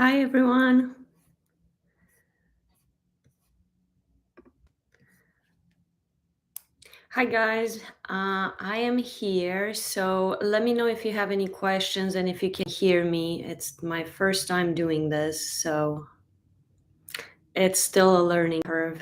Hi, everyone. Hi, guys. I am here. So let me know if you have any questions and if you can hear me. It's my first time doing this, so it's still a learning curve.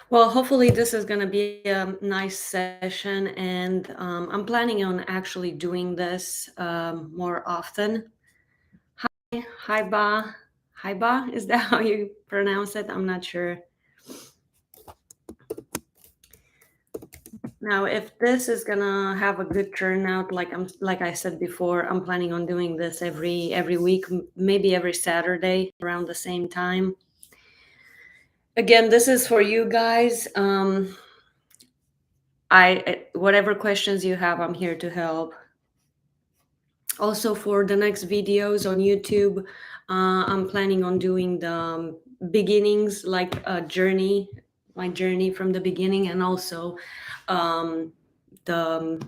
Well, hopefully, this is going to be a nice session, and I'm planning on actually doing this more often. Hi, Ba. Hi, Ba. Is that how you pronounce it? I'm not sure. Now, if this is gonna have a good turnout, like I said before, I'm planning on doing this every week, maybe every Saturday around the same time. Again, this is for you guys. Whatever questions you have, I'm here to help. Also, for the next videos on YouTube, I'm planning on doing the beginnings, like a journey, my journey from the beginning, and also um, the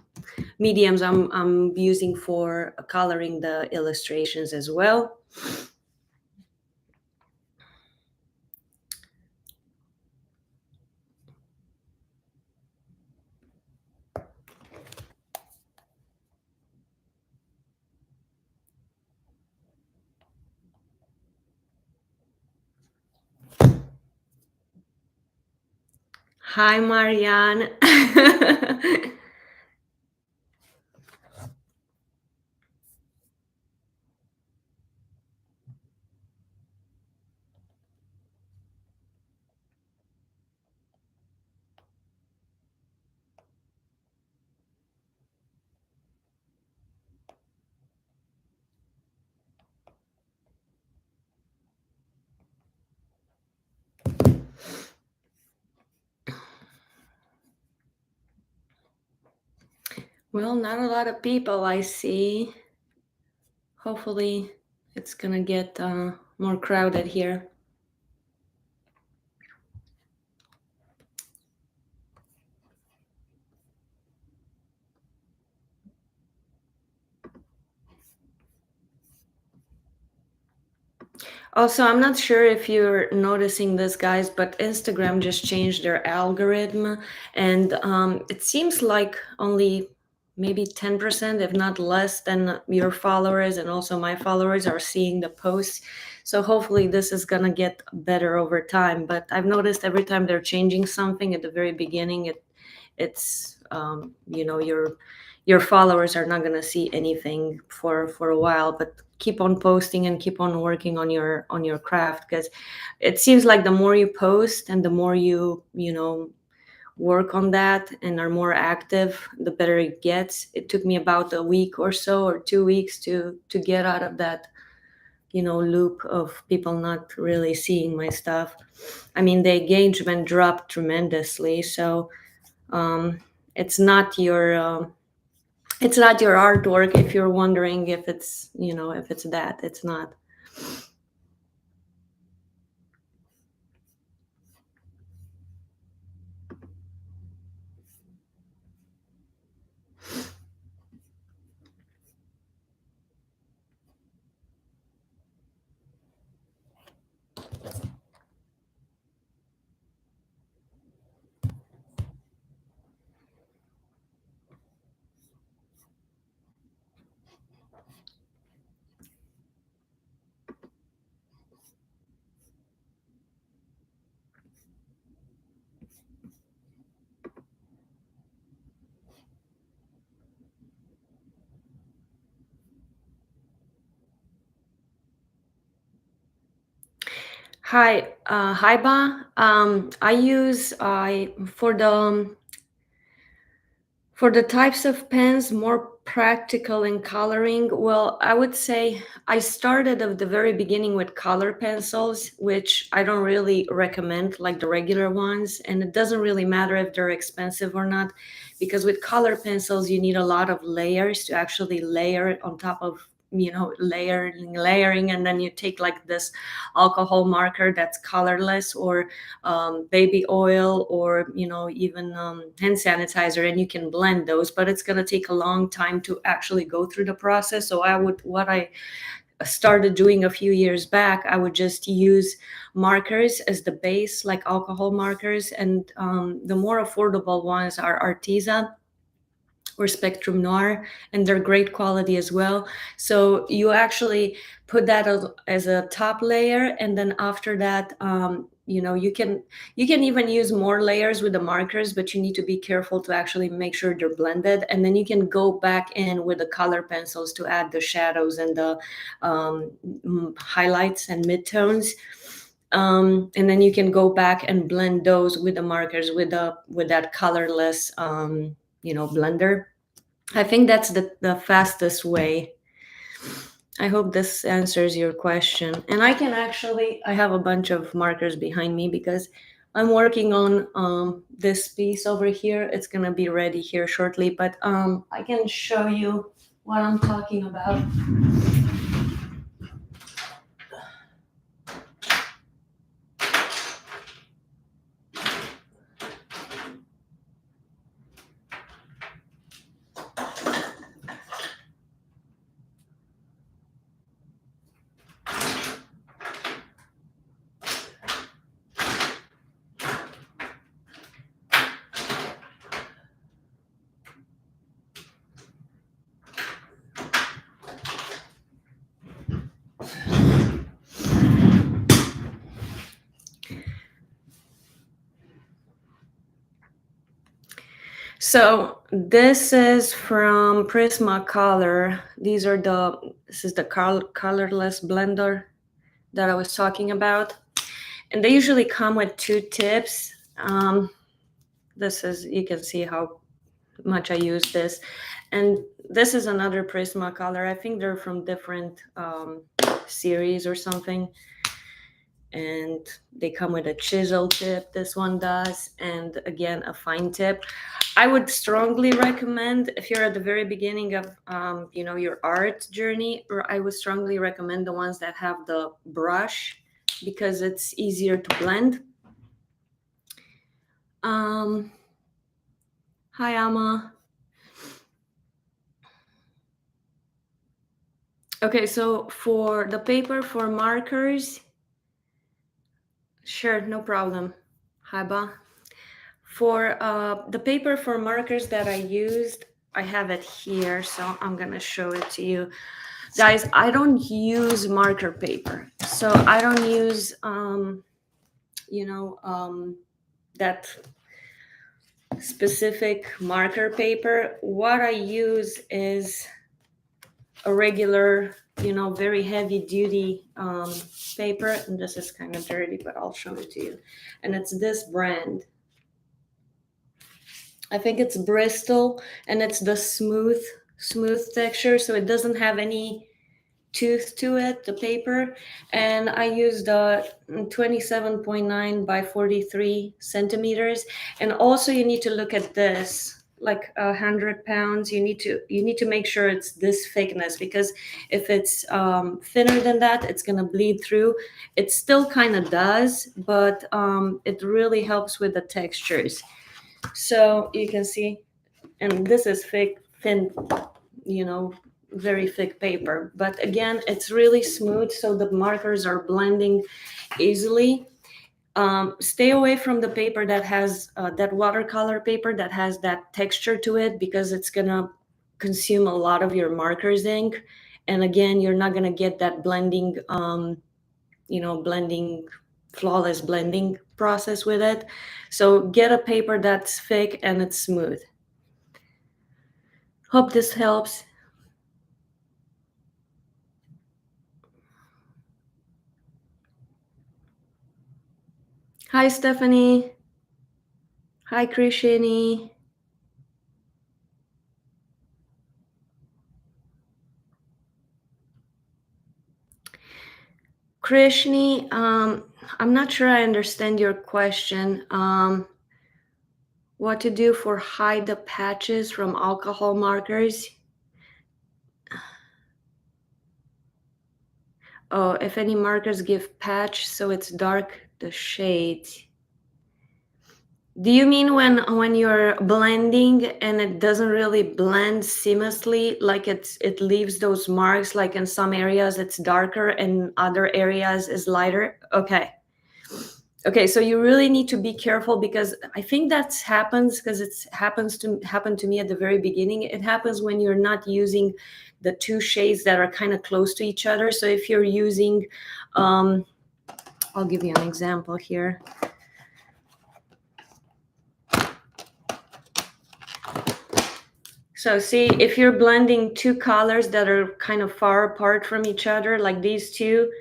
mediums I'm using for coloring the illustrations as well. Hi, Marianne. Well, not a lot of people I see. Hopefully, it's gonna get more crowded here. Also, I'm not sure if you're noticing this, guys, but Instagram just changed their algorithm, and it seems like only maybe 10%, if not less, than your followers and also my followers are seeing the posts. So hopefully, this is gonna get better over time. But I've noticed every time they're changing something at the very beginning, it's your followers are not going to see anything for a while, but keep on posting and keep on working on your craft, because it seems like the more you post and the more you work on that and are more active, the better it gets. It took me about a week or so, or 2 weeks, to get out of that loop of people not really seeing my stuff. I mean, the engagement dropped tremendously, so um, it's not your it's not your artwork. If you're wondering if it's if it's that, it's not. Hi, hi, Ba. I use I for the For the types of pens, more practical in coloring, well, I would say I started at the very beginning with color pencils, which I don't really recommend like the regular ones. And it doesn't really matter if they're expensive or not, because with color pencils, you need a lot of layers to actually layer it on top of, layering. And then you take like this alcohol marker that's colorless, or baby oil, or even hand sanitizer, and you can blend those, but it's going to take a long time to actually go through the process. So what I started doing a few years back, I would just use markers as the base, like alcohol markers, and the more affordable ones are Arteza or Spectrum Noir, and they're great quality as well. So you actually put that as a top layer, and then after that, you can even use more layers with the markers, but you need to be careful to actually make sure they're blended, and then you can go back in with the color pencils to add the shadows and the highlights and midtones. And then you can go back and blend those with the markers with that colorless blender. I think that's the fastest way. I hope this answers your question. And I have a bunch of markers behind me because I'm working on this piece over here. It's going to be ready here shortly, but I can show you what I'm talking about. So this is from Prismacolor. This is the colorless blender that I was talking about. And they usually come with two tips. You can see how much I use this. And this is another Prismacolor. I think they're from different series or something. And they come with a chisel tip, this one does, and again, a fine tip. I would strongly recommend, if you're at the very beginning of your art journey, or I would strongly recommend the ones that have the brush, because it's easier to blend. Hi, Amma. Okay, so for the paper for markers, sure, no problem. Haba. For the paper for markers that I used, I have it here, so I'm gonna show it to you. Guys, I don't use marker paper. So I don't use, that specific marker paper. What I use is a regular, very heavy duty paper. And this is kind of dirty, but I'll show it to you. And it's this brand. I think it's Bristol, and it's the smooth texture, so it doesn't have any tooth to it, the paper. And I used 27.9 by 43 centimeters. And also you need to look at this, like 100 pounds. You need to make sure it's this thickness, because if it's thinner than that, it's gonna bleed through. It still kind of does, but it really helps with the textures. So you can see, and this is thin, very thick paper. But again, it's really smooth, so the markers are blending easily. Stay away from the paper that has that watercolor paper that has that texture to it, because it's gonna consume a lot of your markers ink. And again, you're not gonna get that blending, flawless blending process with it. So get a paper that's thick and it's smooth. Hope this helps. Hi, Stephanie. Hi, Krishini. Krishni, I'm not sure I understand your question. What to do for hide the patches from alcohol markers? Oh, if any markers give patch, so it's dark, the shades. Do you mean when you're blending and it doesn't really blend seamlessly, like it leaves those marks, like in some areas it's darker and other areas is lighter? Okay. Okay, so you really need to be careful because I think that's happens because it's happened to me at the very beginning. It happens when you're not using the two shades that are kind of close to each other. So if you're using, I'll give you an example here. So see, if you're blending two colors that are kind of far apart from each other, like these two,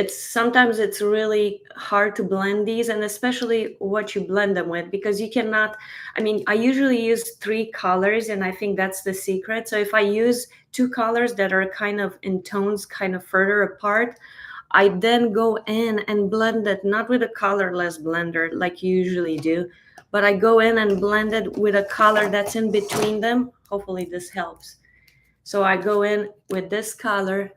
sometimes it's really hard to blend these, and especially what you blend them with, because you cannot, I mean, I usually use three colors and I think that's the secret. So if I use two colors that are kind of in tones kind of further apart, I then go in and blend it, not with a colorless blender like you usually do, but I go in and blend it with a color that's in between them. Hopefully this helps. So I go in with this color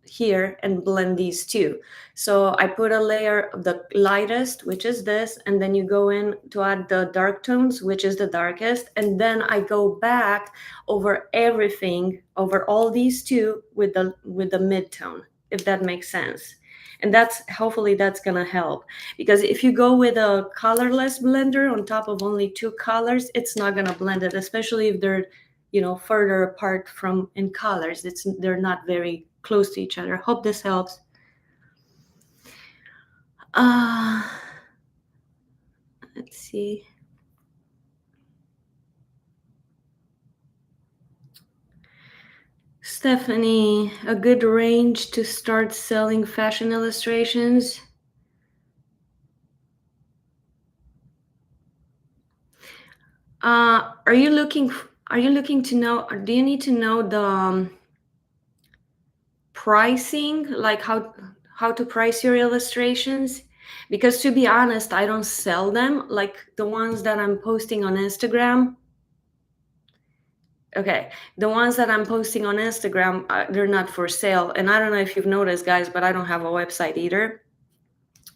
here and blend these two. So I put a layer of the lightest, which is this, and then you go in to add the dark tones, which is the darkest, and then I go back over everything, over all these two with the mid-tone, if that makes sense. And that's hopefully that's gonna help, because if you go with a colorless blender on top of only two colors, it's not gonna blend it, especially if they're further apart from in colors. They're not very close to each other. Hope this helps. Let's see. Stephanie, a good range to start selling fashion illustrations? Are you looking to know, or do you need to know the pricing, like how to price your illustrations? Because to be honest, I don't sell them, like the ones that I'm posting on Instagram. Okay, the ones that I'm posting on Instagram, they're not for sale. And I don't know if you've noticed, guys, but I don't have a website either.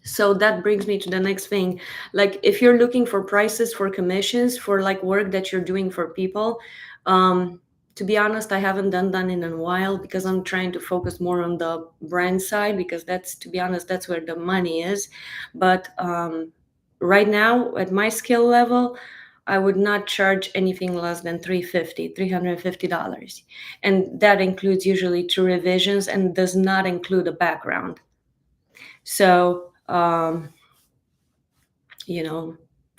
So that brings me to the next thing. Like, if you're looking for prices for commissions for like work that you're doing for people, to be honest, I haven't done that in a while because I'm trying to focus more on the brand side, because that's, to be honest, that's where the money is. But right now, at my skill level, I would not charge anything less than $350. And that includes usually two revisions and does not include a background. So,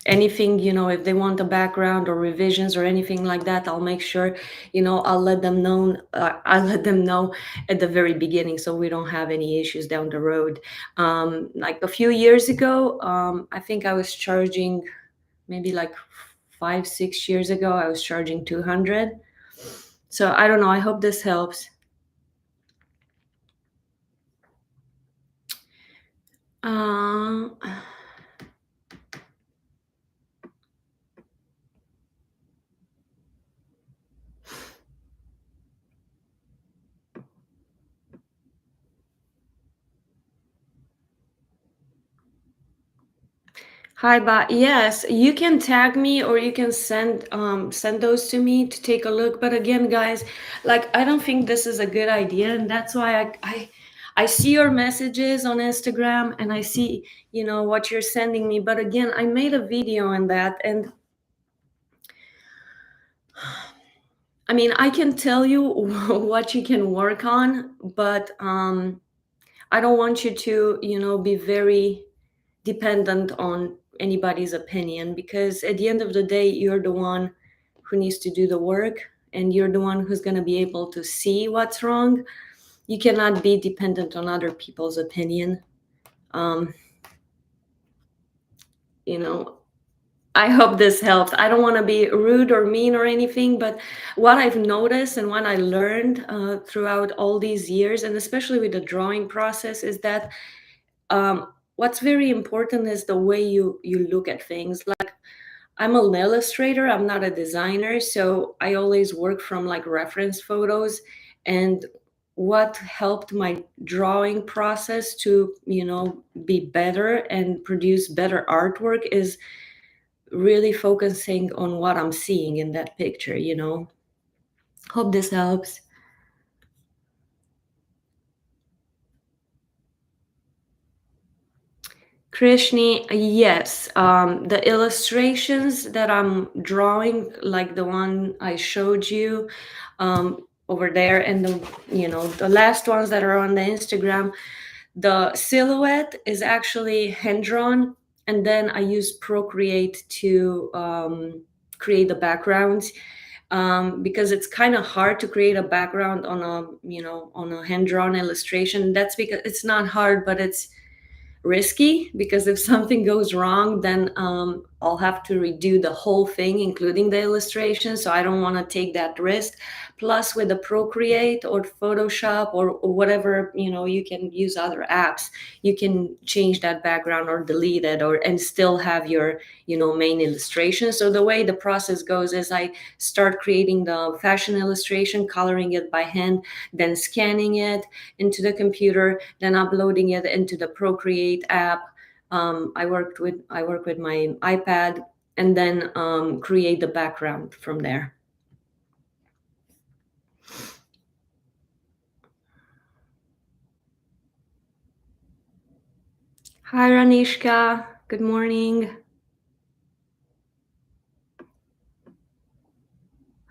anything, if they want a background or revisions or anything like that, I'll make sure, I'll let them know. I'll let them know at the very beginning, so we don't have any issues down the road. Like a few years ago, I think I was charging, maybe like 5-6 years ago, I was charging 200. So I don't know. I hope this helps. Uh, Hi, Ba. Yes, you can tag me or you can send those to me to take a look. But again, guys, like, I don't think this is a good idea, and that's why I see your messages on Instagram and I see, what you're sending me. But again, I made a video on that, and I mean, I can tell you what you can work on, but I don't want you to, be very dependent on anybody's opinion, because at the end of the day, you're the one who needs to do the work, and you're the one who's going to be able to see what's wrong. You cannot be dependent on other people's opinion. um, you know I hope this helps. I don't want to be rude or mean or anything, but what I've noticed and what I learned throughout all these years, and especially with the drawing process, is that what's very important is the way you look at things. Like, I'm an illustrator, I'm not a designer, so I always work from like reference photos. And what helped my drawing process to, be better and produce better artwork is really focusing on what I'm seeing in that picture. Hope this helps. Krishni, yes. The illustrations that I'm drawing, like the one I showed you over there, and the last ones that are on the Instagram, the silhouette is actually hand drawn, and then I use Procreate to create the backgrounds. Because it's kind of hard to create a background on a hand drawn illustration. That's because it's not hard, but it's risky, because if something goes wrong, then I'll have to redo the whole thing, including the illustration. So I don't want to take that risk. Plus, with the Procreate or Photoshop or whatever, you can use other apps. You can change that background or delete it, or and still have your main illustration. So the way the process goes is I start creating the fashion illustration, coloring it by hand, then scanning it into the computer, then uploading it into the Procreate app. I work with my iPad, and then create the background from there. Hi, Ranishka. Good morning.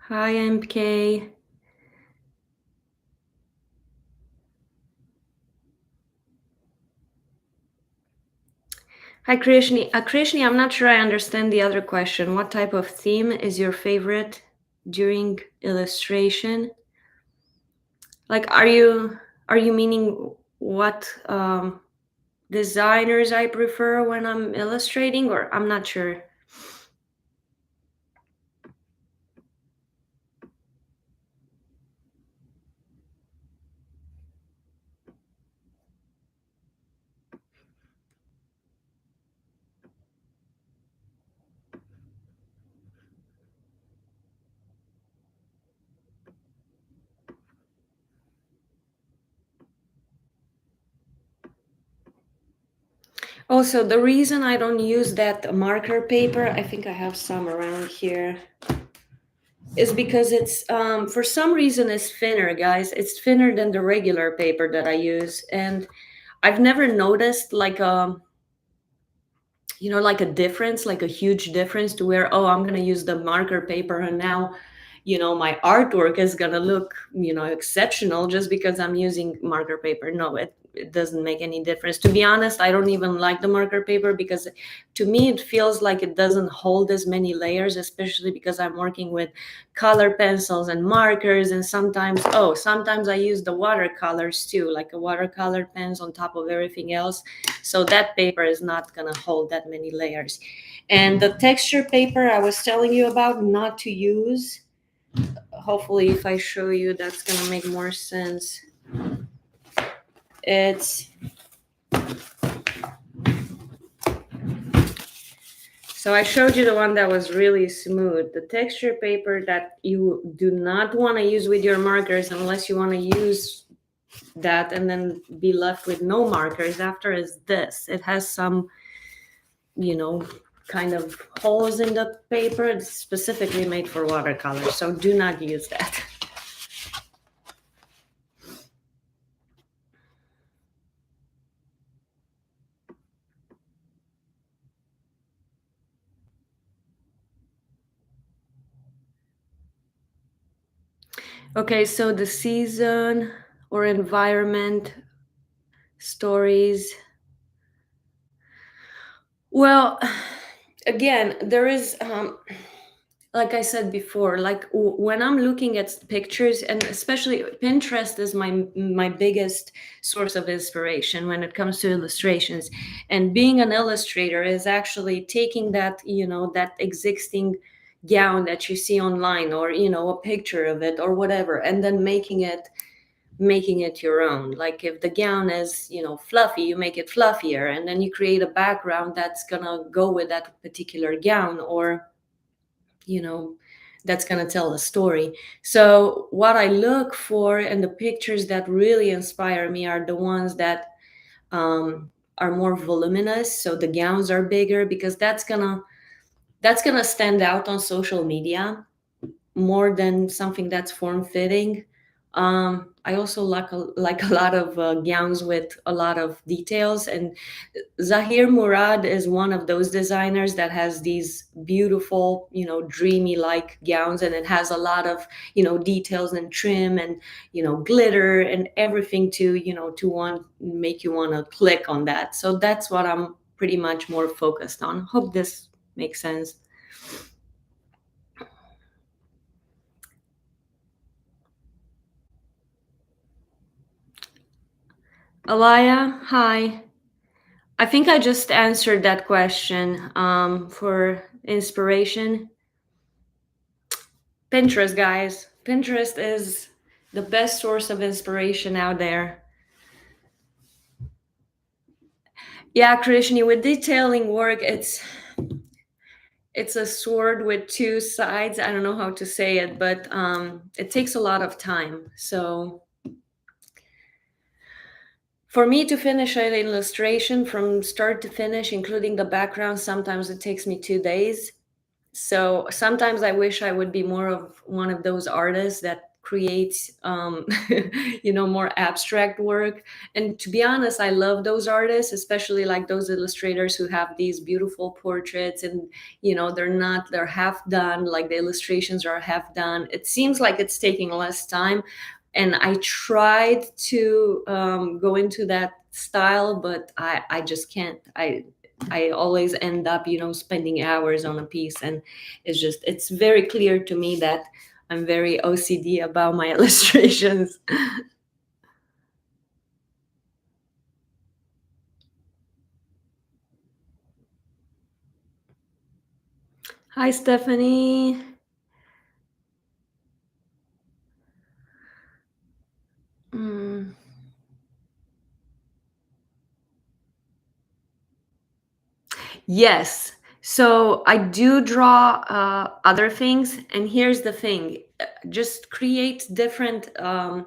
Hi, MK. Hi, Krishni. Krishni, I'm not sure I understand the other question. What type of theme is your favorite during illustration? Like, are you meaning what designers I prefer when I'm illustrating, or I'm not sure. Also, the reason I don't use that marker paper, I think I have some around here, is because it's for some reason it's thinner, guys. It's thinner than the regular paper that I use, and I've never noticed like like a difference, like a huge difference, to where, oh, I'm going to use the marker paper and now my artwork is going to look exceptional just because I'm using marker paper. No, it doesn't make any difference. To be honest, I don't even like the marker paper, because to me it feels like it doesn't hold as many layers, especially because I'm working with color pencils and markers, and sometimes I use the watercolors too, like a watercolor pens on top of everything else. So that paper is not going to hold that many layers. And the texture paper I was telling you about not to use, hopefully if I show you that's going to make more sense. It's So I showed you the one that was really smooth. The texture paper that you do not want to use with your markers, unless you want to use that and then be left with no markers after, is this. It has some, kind of holes in the paper. It's specifically made for watercolor, so do not use that. Okay, so the season or environment stories. Well, again, there is like I said before, like when I'm looking at pictures, and especially Pinterest is my biggest source of inspiration when it comes to illustrations. And being an illustrator is actually taking that, that existing gown that you see online, or a picture of it or whatever, and then making it your own. Like if the gown is, fluffy, you make it fluffier, and then you create a background that's gonna go with that particular gown, or you know that's going to tell a story. So what I look for in the pictures that really inspire me are the ones that are more voluminous, so the gowns are bigger, because that's gonna stand out on social media more than something that's form fitting. I also like a lot of gowns with a lot of details, and Zahir Murad is one of those designers that has these beautiful, dreamy like gowns, and it has a lot of, details and trim and, glitter and everything to, to want make you want to click on that. So that's what I'm pretty much more focused on. Hope this makes sense. Alaya, hi. I think I just answered that question for inspiration. Pinterest, guys. Pinterest is the best source of inspiration out there. Yeah, Krishni, with detailing work, it's a sword with two sides. I don't know how to say it, but it takes a lot of time. So for me to finish an illustration from start to finish, including the background, sometimes it takes me 2 days. So sometimes I wish I would be more of one of those artists that creates more abstract work. And to be honest, I love those artists, especially like those illustrators who have these beautiful portraits, and they're half done, like the illustrations are half done. It seems like it's taking less time, and I tried to go into that style, but I just can't. I always end up, spending hours on a piece, and it's very clear to me that I'm very OCD about my illustrations. Hi, Stephanie. Mm. Yes. So I do draw other things, and here's the thing: just create different.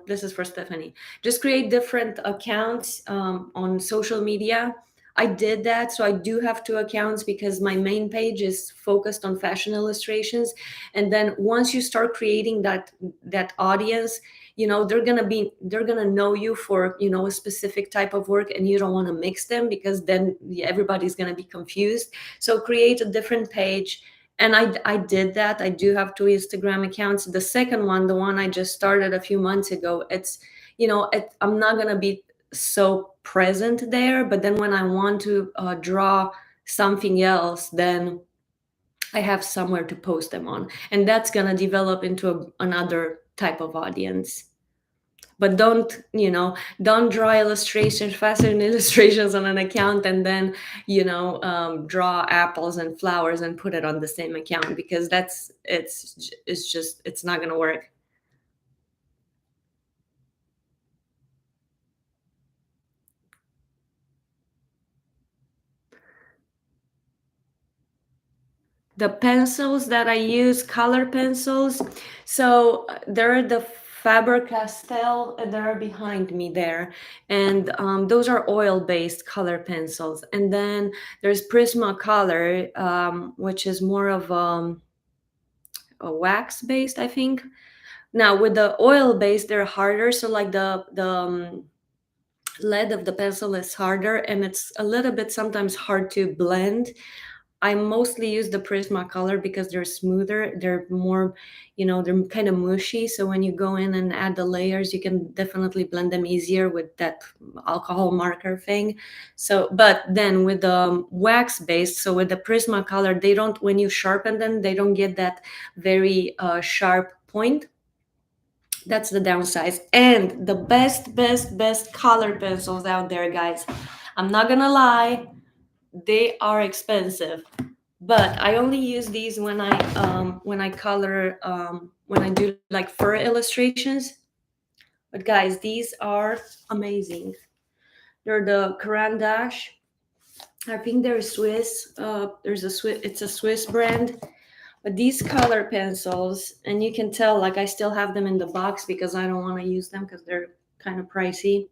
This is for Stephanie. Just create different accounts on social media. I did that, so I do have two accounts because my main page is focused on fashion illustrations, and then once you start creating that audience, they're gonna know you for a specific type of work, and you don't want to mix them, because then everybody's gonna be confused. So create a different page. And I did that. I do have two Instagram accounts. The second one, the one I just started a few months ago, I'm not gonna be so present there, but then when I want to draw something else, then I have somewhere to post them on, and that's gonna develop into another type of audience. But don't draw illustrations, fashion illustrations on an account, and then draw apples and flowers and put it on the same account, because it's not going to work. The pencils that I use, color pencils. So there are the Faber-Castell, they're behind me there, and those are oil-based color pencils. And then there's Prismacolor, which is more of a wax-based, I think. Now with the oil-based, they're harder. So like the lead of the pencil is harder, and it's a little bit sometimes hard to blend. I mostly use the Prismacolor because they're smoother. They're more, they're kind of mushy. So when you go in and add the layers, you can definitely blend them easier with that alcohol marker thing. So, but then with the wax based, so with the Prismacolor, they don't, when you sharpen them, they don't get that very sharp point. That's the downside. And the best color pencils out there, guys. I'm not gonna lie, they are expensive, but I only use these when I color when I do like fur illustrations. But guys, these are amazing. They're the Caran d'Ache. I think they're Swiss. There's a Swiss. It's a Swiss brand. But these color pencils, and you can tell, like I still have them in the box because I don't want to use them because they're kind of pricey.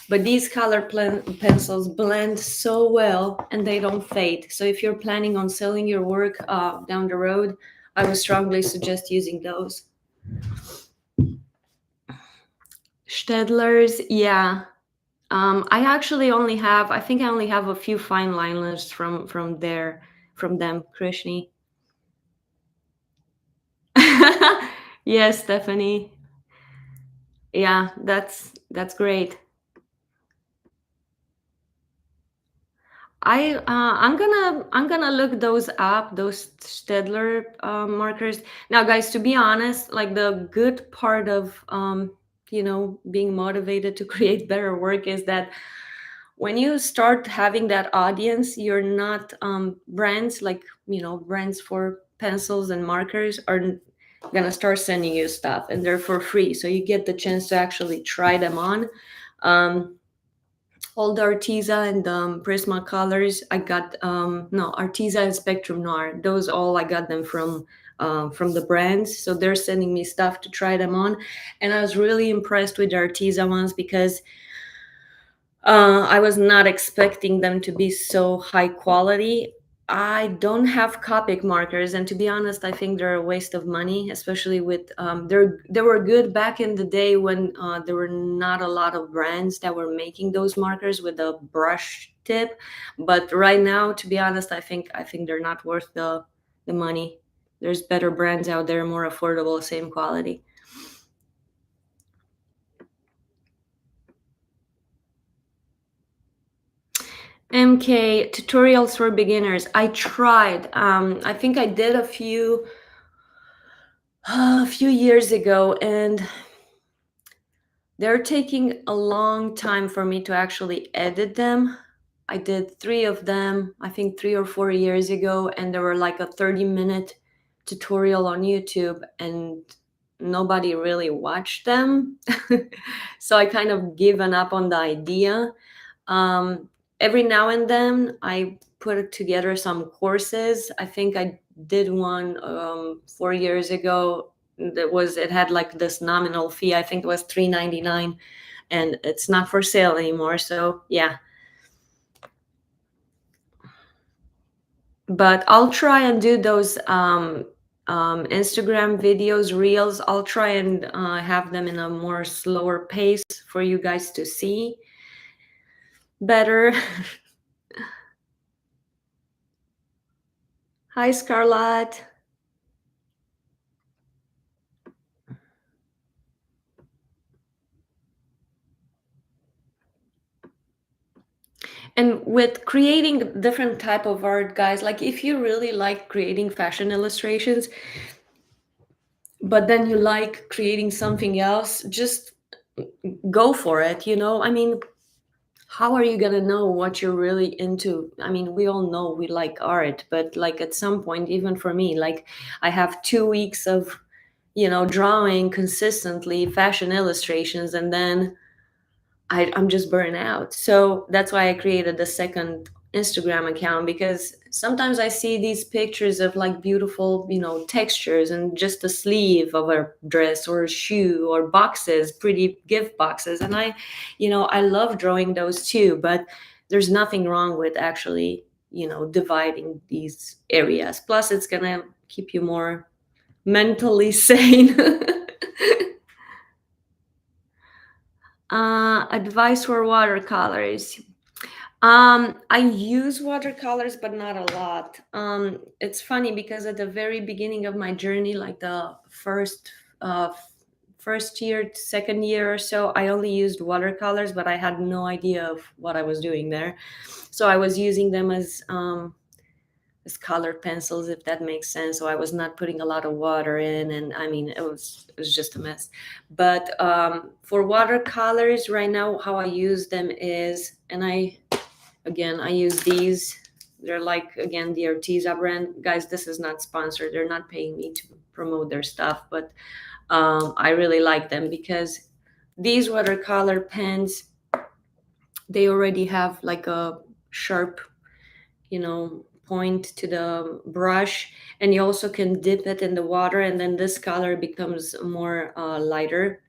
But these color pencils blend so well and they don't fade. So if you're planning on selling your work down the road, I would strongly suggest using those. Stedler's, yeah. I actually only have, I think I only have a few fine liners from them, Krishni. Yes, Stephanie. Yeah, that's great. I'm gonna look those up, those Stedler markers. Now, guys, to be honest, like the good part of being motivated to create better work is that when you start having that audience, you're not brands like brands for pencils and markers are gonna start sending you stuff, and they're for free, so you get the chance to actually try them on. Um, all the Arteza and Prismacolors, I got no Arteza and Spectrum Noir. Those all I got them from the brands. So they're sending me stuff to try them on, and I was really impressed with the Arteza ones because I was not expecting them to be so high quality. I don't have Copic markers, and to be honest, I think they're a waste of money, especially with they were good back in the day when there were not a lot of brands that were making those markers with a brush tip. But right now, to be honest, I think they're not worth the money. There's better brands out there, more affordable, same quality. MK tutorials for beginners. I tried. I think I did a few years ago, and they're taking a long time for me to actually edit them. I did three of them, I think 3 or 4 years ago, and they were like a 30-minute tutorial on YouTube, and nobody really watched them. So I kind of given up on the idea. Um, every now and then, I put together some courses. I think I did one 4 years ago. It had like this nominal fee. I think it was $3.99, and it's not for sale anymore. So yeah, but I'll try and do those Instagram videos, reels. I'll try and have them in a more slower pace for you guys to see better. Hi, Scarlett. And with creating different type of art, guys, like if you really like creating fashion illustrations, but then you like creating something else, just go for it. I mean, how are you gonna know what you're really into? I mean, we all know we like art, but like at some point, even for me, like I have 2 weeks of drawing consistently fashion illustrations, and then I'm just burnt out. So that's why I created the second Instagram account, because sometimes I see these pictures of like beautiful, textures and just the sleeve of a dress or a shoe or boxes, pretty gift boxes. And I love drawing those too, but there's nothing wrong with actually, dividing these areas. Plus, it's going to keep you more mentally sane. Advice for watercolors. I use watercolors, but not a lot. It's funny because at the very beginning of my journey, like the first year, second year or so, I only used watercolors, but I had no idea of what I was doing there. So I was using them as colored pencils, if that makes sense. So I was not putting a lot of water in, and I mean, it was just a mess. But for watercolors, right now, how I use them is, and I use these. They're like, again, the Arteza brand. Guys, this is not sponsored. They're not paying me to promote their stuff, but I really like them because these watercolor pens, they already have like a sharp, point to the brush, and you also can dip it in the water, and then this color becomes more lighter.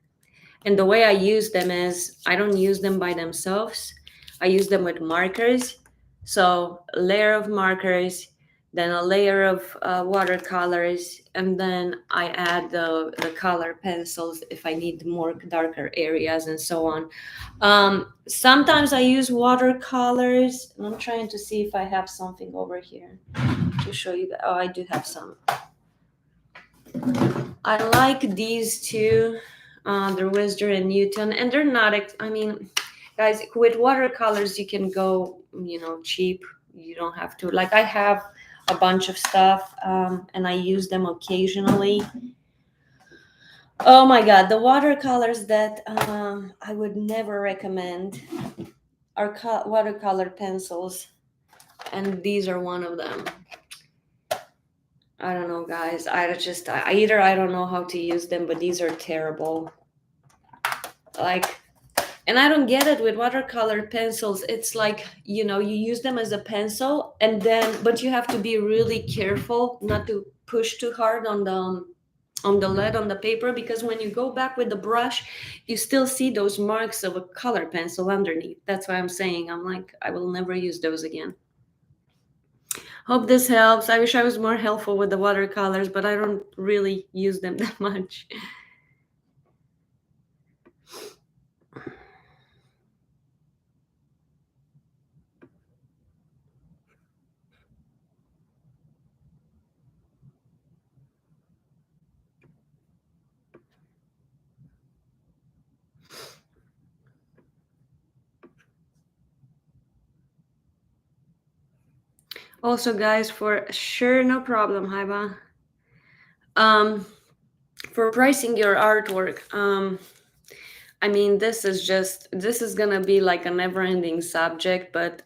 And the way I use them is I don't use them by themselves. I use them with markers. So a layer of markers, then a layer of watercolors, and then I add the color pencils if I need more darker areas and so on. Sometimes I use watercolors. And I'm trying to see if I have something over here to show you that. Oh, I do have some. I like these two, the Wisder and Newton, and they're not. I mean, guys, with watercolors you can go, cheap. You don't have to. Like I have a bunch of stuff, and I use them occasionally. Oh my God, the watercolors that I would never recommend are watercolor pencils, and these are one of them. I don't know, guys. I don't know how to use them, but these are terrible. Like, and I don't get it with watercolor pencils. It's like, you use them as a pencil, and then, but you have to be really careful not to push too hard on the lead on the paper, because when you go back with the brush, you still see those marks of a color pencil underneath. That's why I'm saying, I'm like, I will never use those again. Hope this helps. I wish I was more helpful with the watercolors, but I don't really use them that much. Also, guys, for sure, no problem, Haiba. For pricing your artwork, I mean, this is gonna be like a never-ending subject, but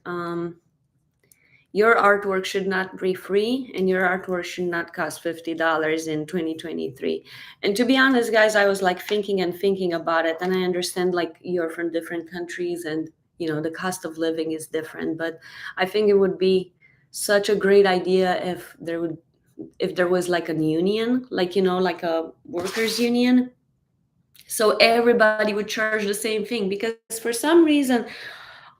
your artwork should not be free, and your artwork should not cost $50 in 2023. And to be honest, guys, I was like thinking and thinking about it, and I understand like you're from different countries, and the cost of living is different, but I think it would be such a great idea if there was like a union, like like a workers union, so everybody would charge the same thing. Because for some reason,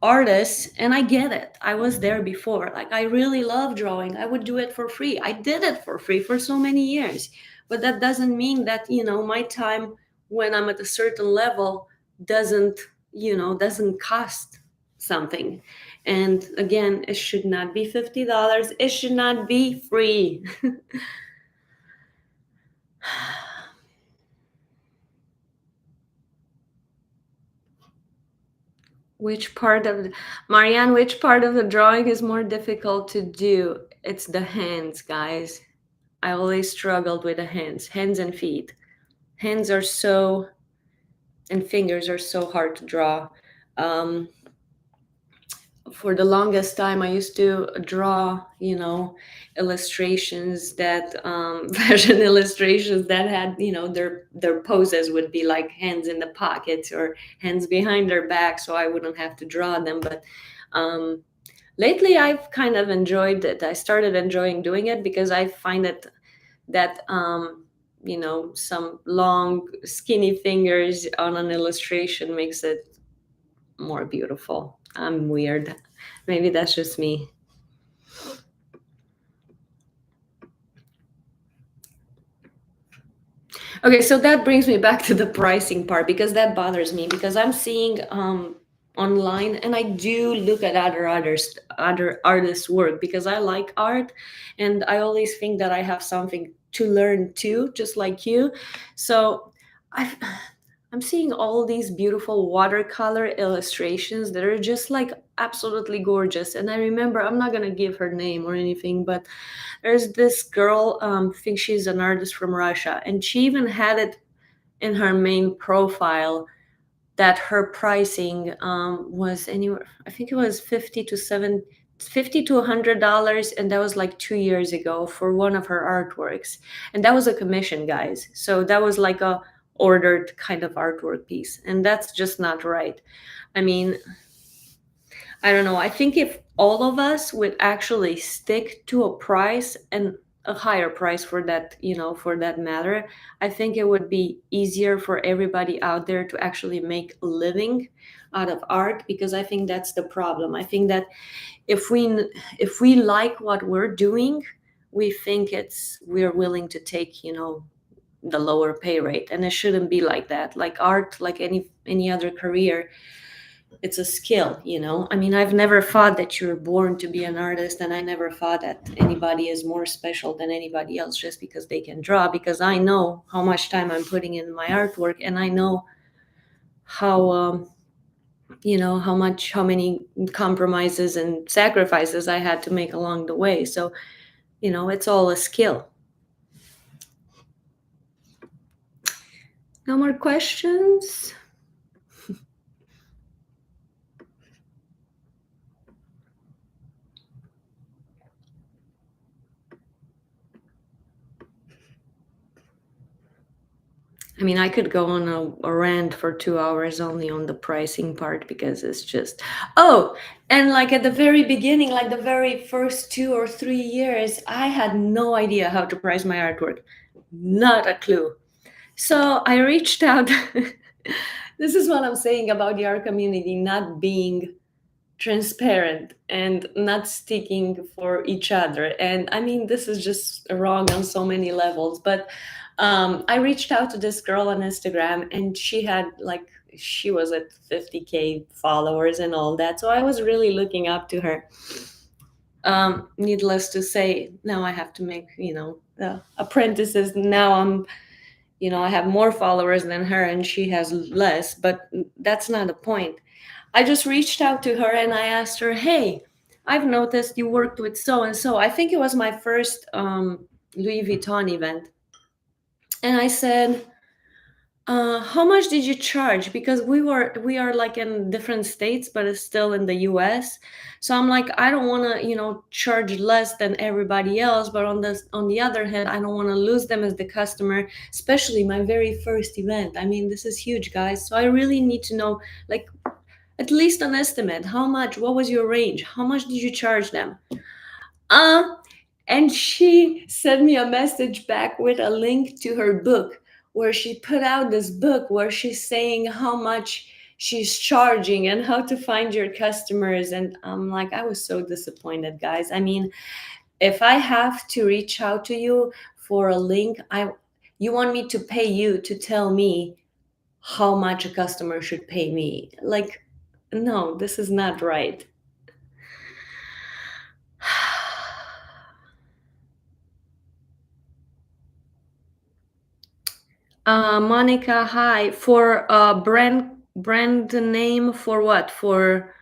artists, and I get it, I was there before, like I really love drawing, I would do it for free, I did it for free for so many years, but that doesn't mean that my time when I'm at a certain level doesn't cost something. And again, it should not be $50, it should not be free. Marianne, which part of the drawing is more difficult to do? It's the hands, guys. I always struggled with the hands and feet. Hands are and fingers are so hard to draw. Um, for the longest time, I used to draw, illustrations that fashion illustrations that had, their poses would be like hands in the pockets or hands behind their back, so I wouldn't have to draw them. But lately, I've kind of enjoyed it. I started enjoying doing it because I find that some long, skinny fingers on an illustration makes it more beautiful. I'm weird. Maybe that's just me. Okay, so that brings me back to the pricing part, because that bothers me, because I'm seeing online, and I do look at other artists work because I like art, and I always think that I have something to learn too, just like you. So I I'm seeing all these beautiful watercolor illustrations that are just like absolutely gorgeous. And I remember, I'm not gonna give her name or anything, but there's this girl, I think she's an artist from Russia, and she even had it in her main profile that her pricing was anywhere. I think it was 50 to $100, and that was like 2 years ago for one of her artworks, and that was a commission, guys. So that was like a ordered kind of artwork piece, and that's just not right. I mean, I don't know. I think if all of us would actually stick to a price, and a higher price for that, for that matter, I think it would be easier for everybody out there to actually make a living out of art, because I think that's the problem. I think that if we like what we're doing, we think we're willing to take, the lower pay rate, and it shouldn't be like that. Like art, like any other career, it's a skill. I mean, I've never thought that you're born to be an artist, and I never thought that anybody is more special than anybody else just because they can draw, because I know how much time I'm putting in my artwork, and I know how how many compromises and sacrifices I had to make along the way. So, it's all a skill. No more questions? I mean, I could go on a rant for 2 hours only on the pricing part, because it's just, oh, and like at the very beginning, like the very first 2 or 3 years, I had no idea how to price my artwork. Not a clue. So I reached out. This is what I'm saying about the art community not being transparent and not sticking for each other. And I mean, this is just wrong on so many levels. But I reached out to this girl on Instagram, and she was at 50K followers and all that. So I was really looking up to her. Needless to say, now I have to make, apprentices. Now I have more followers than her, and she has less, but that's not the point. I just reached out to her and I asked her, hey, I've noticed you worked with so and so. I think it was my first Louis Vuitton event. And I said, how much did you charge? Because we are like in different states, but it's still in the US. So I'm like, I don't want to, charge less than everybody else, but on the other hand, I don't want to lose them as the customer, especially my very first event. I mean, this is huge, guys. So I really need to know, like, at least an estimate. How much? What was your range? How much did you charge them? Uh, and she sent me a message back with a link to her book, where she put out this book where she's saying how much she's charging and how to find your customers. And I'm like, I was so disappointed, guys. I mean, if I have to reach out to you for a link, you want me to pay you to tell me how much a customer should pay me? Like, no, this is not right. Monica, hi. For brand name for what? For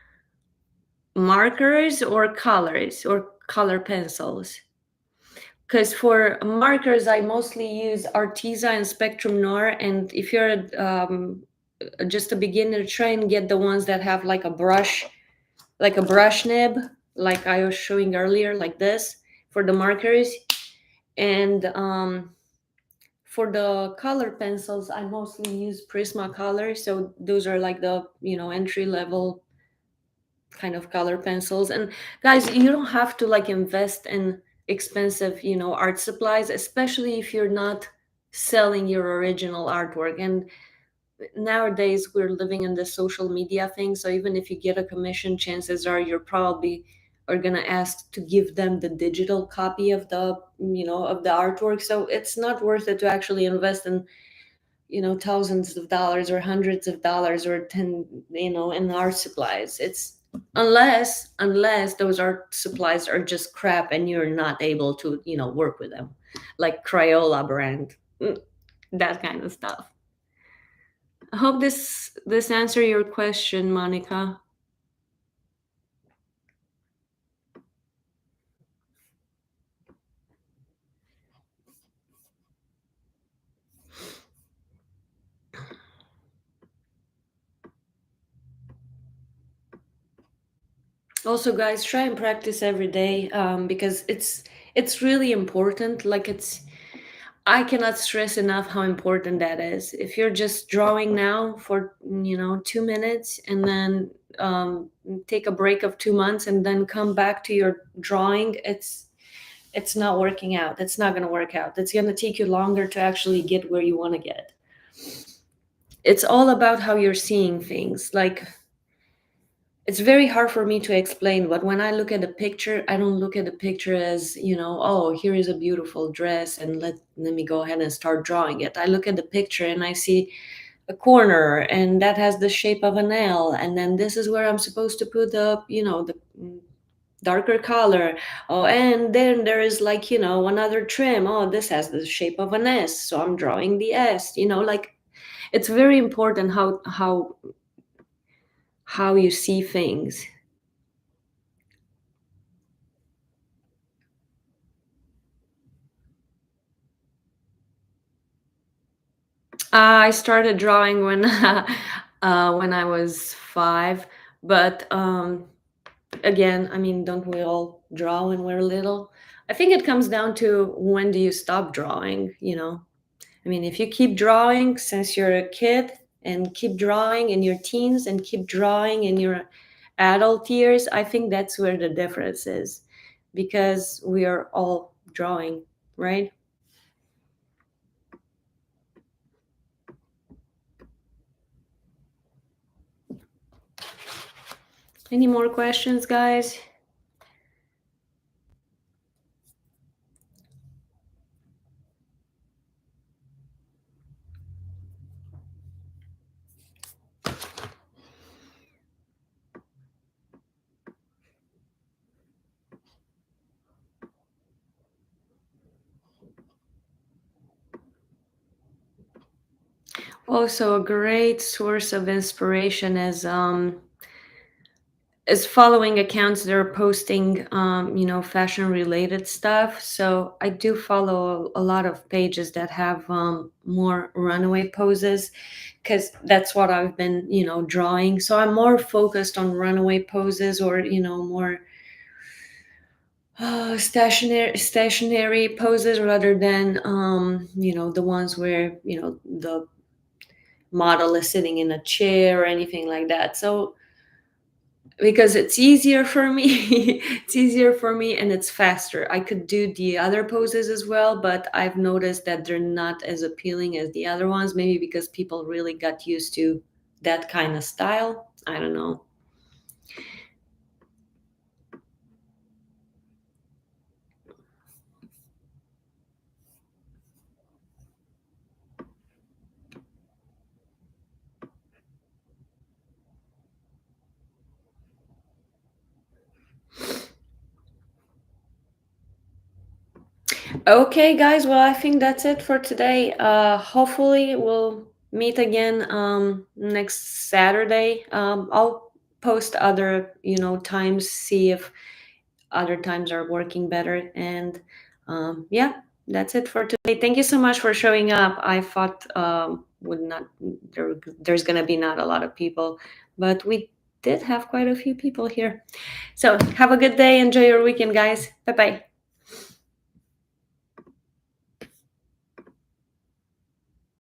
markers or colors or color pencils? Because for markers, I mostly use Arteza and Spectrum Noir. And if you're just a beginner, try and get the ones that have like a brush nib, like I was showing earlier, like this for the markers. And for the color pencils, I mostly use Prismacolor. So those are like the entry level kind of color pencils. And guys, you don't have to like invest in expensive art supplies, especially if you're not selling your original artwork. And nowadays we're living in the social media thing, so even if you get a commission, chances are you're probably are going to ask to give them the digital copy of the artwork. So it's not worth it to actually invest in thousands of dollars or hundreds of dollars or 10, in art supplies. It's unless those art supplies are just crap and you're not able to work with them, like Crayola brand. That kind of stuff. I hope this answer your question, Monica. Also, guys, try and practice every day, because it's really important. Like, I cannot stress enough how important that is. If you're just drawing now for 2 minutes, and then take a break of 2 months and then come back to your drawing, it's not working out. It's not going to work out. It's going to take you longer to actually get where you want to get. It's all about how you're seeing things. Like, it's very hard for me to explain, but when I look at a picture, I don't look at the picture as, oh, here is a beautiful dress and let me go ahead and start drawing it. I look at the picture and I see a corner, and that has the shape of an L, and then this is where I'm supposed to put the darker color. Oh, and then there is, like, another trim. Oh, this has the shape of an S, so I'm drawing the S. Like, it's very important how you see things. I started drawing when I was 5, but again, I mean, don't we all draw when we're little? I think it comes down to when do you stop drawing, I mean, if you keep drawing since you're a kid, and keep drawing in your teens, and keep drawing in your adult years, I think that's where the difference is, because we are all drawing, right? Any more questions, guys? Also, a great source of inspiration is following accounts that are posting, fashion related stuff. So I do follow a lot of pages that have more runaway poses, because that's what I've been, drawing. So I'm more focused on runaway poses, or more stationary poses, rather than the ones where the model is sitting in a chair or anything like that. So, because it's easier for me, it's easier for me, and it's faster. I could do the other poses as well, but I've noticed that they're not as appealing as the other ones, maybe because people really got used to that kind of style. I don't know. Okay, guys. Well, I think that's it for today. Hopefully, we'll meet again next Saturday. I'll post other, times, see if other times are working better. And yeah, that's it for today. Thank you so much for showing up. I thought would not there's gonna be not a lot of people, but we did have quite a few people here. So have a good day. Enjoy your weekend, guys. Bye bye.